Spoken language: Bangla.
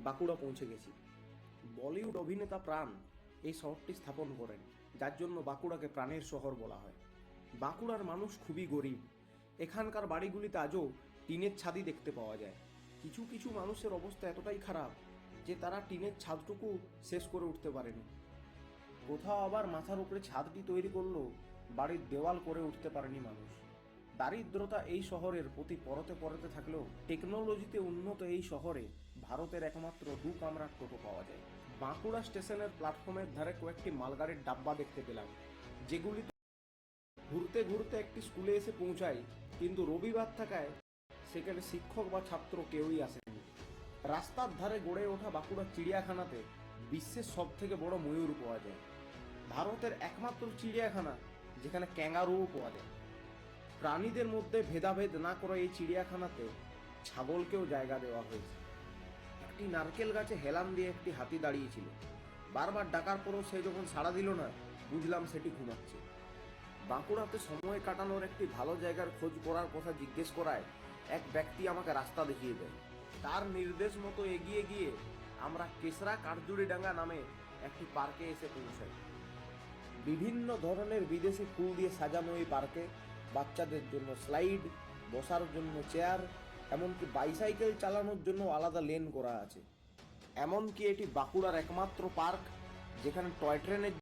বাঁকুড়া পৌঁছে গেছি। বলিউড অভিনেতা প্রাণ এই শহরটি স্থাপন করেন, যার জন্য বাঁকুড়াকে প্রাণের শহর বলা হয়। বাঁকুড়ার মানুষ খুবই গরিব। এখানকার বাড়িগুলিতে আজও টিনের ছাদই দেখতে পাওয়া যায়। কিছু কিছু মানুষের অবস্থা এতটাই খারাপ যে তারা টিনের ছাদটুকু শেষ করে উঠতে পারেনি। কোথাও আবার মাথার উপরে ছাদটি তৈরি করলেও বাড়ির দেওয়াল করে উঠতে পারেনি মানুষ। দারিদ্রতা এই শহরের প্রতি পরতে পরতে থাকলেও টেকনোলজিতে উন্নত এই শহরে ভারতের একমাত্র কামরার টোটো পাওয়া যায়। বাঁকুড়া স্টেশনের প্ল্যাটফর্মের ধারে কয়েকটি মালগাড়ির ডাব্বা দেখতে পেলাম, যেগুলি ঘুরতে ঘুরতে একটি স্কুলে এসে পৌঁছায়, কিন্তু রবিবার থাকায় সেখানে শিক্ষক বা ছাত্র কেউই আসেনি। রাস্তার ধারে গড়ে ওঠা বাঁকুড়া চিড়িয়াখানাতে বিশ্বের সব থেকে বড় ময়ূর পাওয়া যায়। ভারতের একমাত্র চিড়িয়াখানা যেখানে ক্যাঙ্গারুও পাওয়া যায়। প্রাণীদের মধ্যে ভেদাভেদ না করে এই চিড়িয়াখানাতে ছাগলকেও জায়গা দেওয়া হয়েছে। একটি নারকেল গাছে হেলান দিয়ে একটি হাতি দাঁড়িয়েছিল। বারবার ডাকার পরও সে যখন সাড়া দিল না, বুঝলাম সেটি ঘুমাচ্ছে। বাঁকুড়াতে সময় কাটানোর একটি ভালো জায়গার খোঁজ করার কথা জিজ্ঞেস করায় এক ব্যক্তি আমাকে রাস্তা দেখিয়ে দেয়। তার নির্দেশ মতো এগিয়ে গিয়ে আমরা কেসরা কাঠজুড়িডাঙ্গা নামে একটি পার্কে এসে পৌঁছাই। বিভিন্ন ধরনের বিদেশি ফুল দিয়ে সাজানো এই পার্কে বাচ্চাদের জন্য স্লাইড, বসার জন্য চেয়ার, এমনকি বাইসাইকেল চালানোর জন্য আলাদা লেন করা আছে। এমনকি এটি বাঁকুড়ার একমাত্র পার্ক যেখানে টয় ট্রেনের